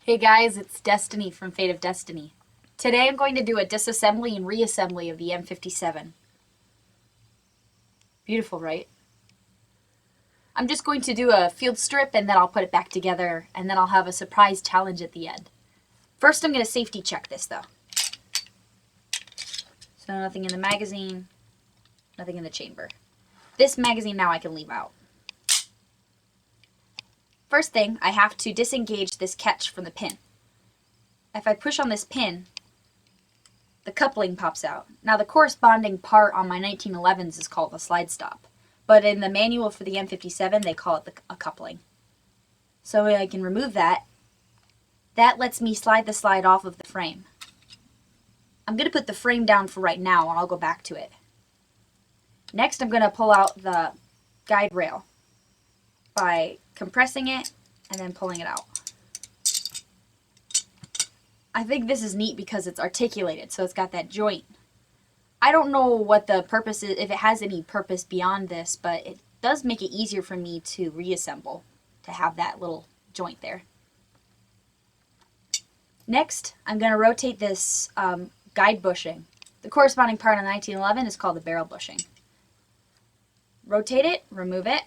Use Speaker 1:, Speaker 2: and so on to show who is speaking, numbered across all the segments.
Speaker 1: Hey guys, it's Destiny from Fate of Destiny. Today I'm going to do a disassembly and reassembly of the M57. Beautiful, right? I'm just going to do a field strip and then I'll put it back together and then I'll have a surprise challenge at the end. First I'm going to safety check this though. So nothing in the magazine, nothing in the chamber. This magazine now I can leave out. First thing, I have to disengage this catch from the pin. If I push on this pin, the coupling pops out. Now the corresponding part on my 1911s is called a slide stop, but in the manual for the M57 they call it a coupling. So I can remove that. That lets me slide the slide off of the frame. I'm going to put the frame down for right now and I'll go back to it. Next I'm going to pull out the guide rail by compressing it and then pulling it out. I think this is neat because it's articulated, so it's got that joint. I don't know what the purpose is, if it has any purpose beyond this, but it does make it easier for me to reassemble, to have that little joint there. Next, I'm going to rotate this guide bushing. The corresponding part on 1911 is called the barrel bushing. Rotate it, remove it.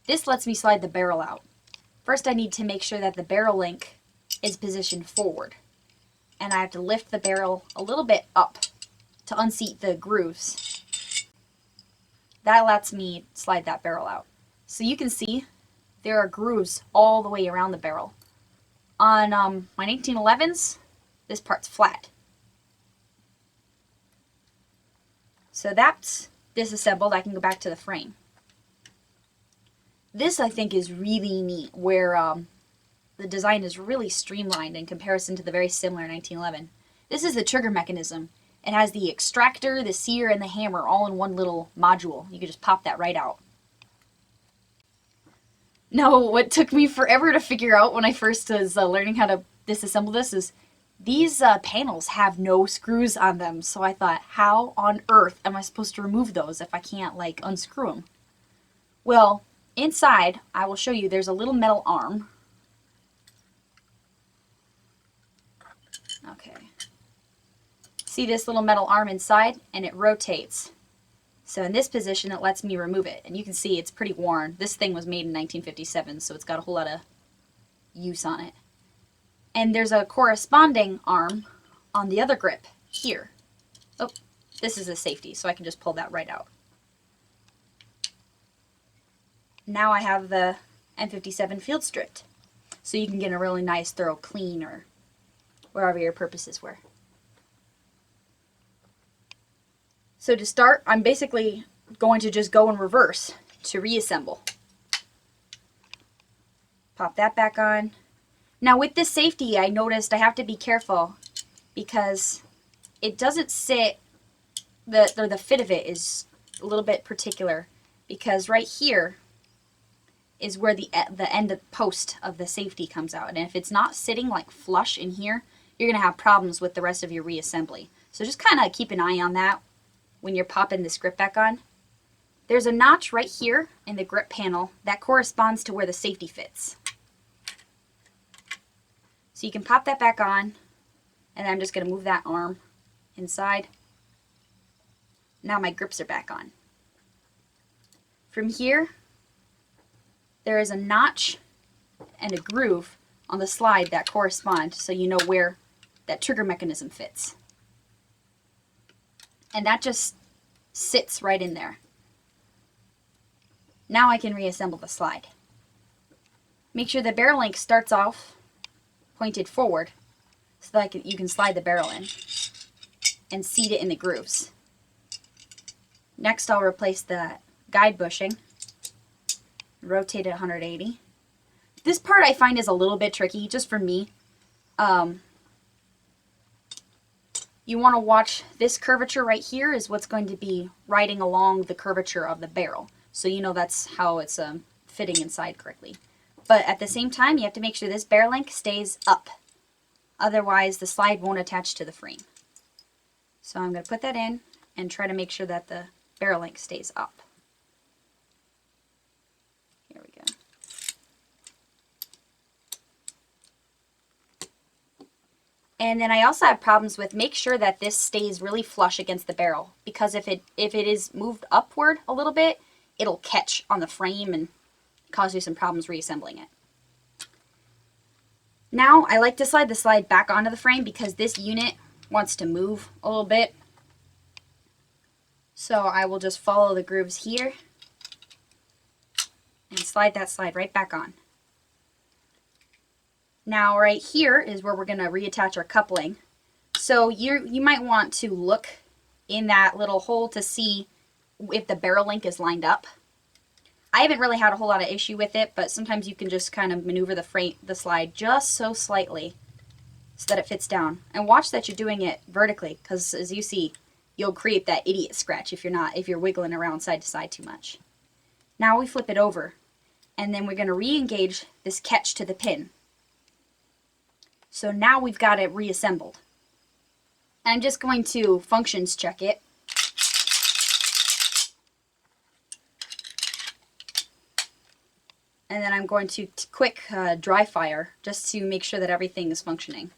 Speaker 1: This lets me slide the barrel out. First I need to make sure that the barrel link is positioned forward. And I have to lift the barrel a little bit up to unseat the grooves. That lets me slide that barrel out. So you can see there are grooves all the way around the barrel. On my 1911s, this part's flat. So that's disassembled. I can go back to the frame. This I think is really neat, where the design is really streamlined in comparison to the very similar 1911. This is the trigger mechanism. It has the extractor, the sear, and the hammer all in one little module. You can just pop that right out. Now, what took me forever to figure out when I first was learning how to disassemble this is these panels have no screws on them. So I thought, how on earth am I supposed to remove those if I can't, like, unscrew them? Well, inside, I will show you, there's a little metal arm. Okay. See this little metal arm inside? And it rotates. So in this position, it lets me remove it. And you can see it's pretty worn. This thing was made in 1957, so it's got a whole lot of use on it. And there's a corresponding arm on the other grip here. Oh, this is a safety, so I can just pull that right out. Now I have the M57 field stripped. So you can get a really nice, thorough clean or wherever your purposes were. So to start, I'm basically going to just go in reverse to reassemble. Pop that back on. Now with this safety, I noticed I have to be careful because it doesn't sit, the fit of it is a little bit particular, because right here is where the end of the post of the safety comes out. And if it's not sitting like flush in here, you're going to have problems with the rest of your reassembly. So just kind of keep an eye on that when you're popping this grip back on. There's a notch right here in the grip panel that corresponds to where the safety fits. So you can pop that back on, and I'm just going to move that arm inside. Now my grips are back on. From here, there is a notch and a groove on the slide that correspond, so you know where that trigger mechanism fits. And that just sits right in there. Now I can reassemble the slide. Make sure the barrel link starts off pointed forward so that you can slide the barrel in and seat it in the grooves. Next I'll replace the guide bushing. Rotate it 180. This part I find is a little bit tricky, just for me. You want to watch this curvature right here is what's going to be riding along the curvature of the barrel. So you know that's how it's fitting inside correctly. But at the same time, you have to make sure this barrel link stays up. Otherwise, the slide won't attach to the frame. So I'm going to put that in and try to make sure that the barrel link stays up. Here we go. And then I also have problems with make sure that this stays really flush against the barrel, because if it is moved upward a little bit, it'll catch on the frame and cause you some problems reassembling it. Now I like to slide the slide back onto the frame because this unit wants to move a little bit. So I will just follow the grooves here and slide that slide right back on. Now right here is where we're going to reattach our coupling. So you might want to look in that little hole to see if the barrel link is lined up. I haven't really had a whole lot of issue with it, but sometimes you can just kind of maneuver the slide just so slightly so that it fits down. And watch that you're doing it vertically, because as you see, you'll create that idiot scratch if you're wiggling around side to side too much. Now we flip it over, and then we're going to re-engage this catch to the pin. So now we've got it reassembled. I'm just going to functions check it. And then I'm going to quick dry fire just to make sure that everything is functioning.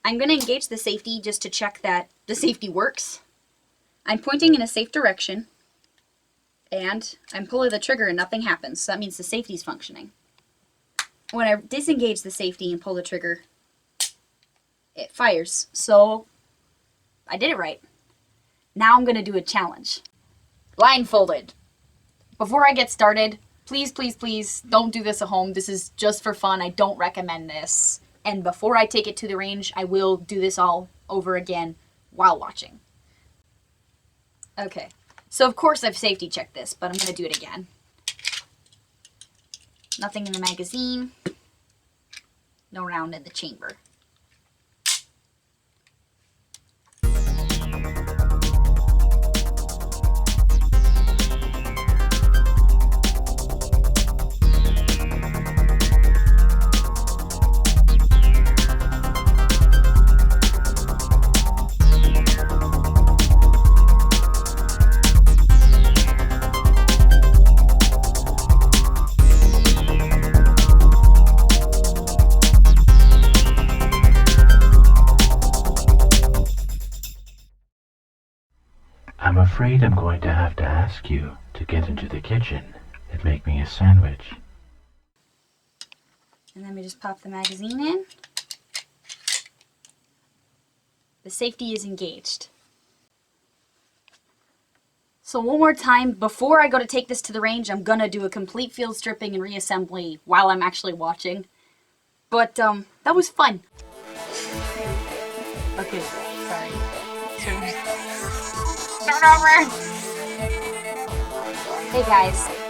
Speaker 1: I'm going to engage the safety just to check that the safety works. I'm pointing in a safe direction, and I'm pulling the trigger and nothing happens, so that means the safety is functioning. When I disengage the safety and pull the trigger, it fires. So I did it right. Now I'm going to do a challenge. Blindfolded. Before I get started, please, please, please don't do this at home. This is just for fun. I don't recommend this. And before I take it to the range, I will do this all over again while watching. Okay, so of course I've safety checked this, but I'm going to do it again. Nothing in the magazine. No round in the chamber.
Speaker 2: I'm afraid I'm going to have to ask you to get into the kitchen and make me a sandwich.
Speaker 1: And then we just pop the magazine in. The safety is engaged. So one more time, before I go to take this to the range, I'm going to do a complete field stripping and reassembly while I'm actually watching. But that was fun. Okay, sorry. Start over! Hey guys.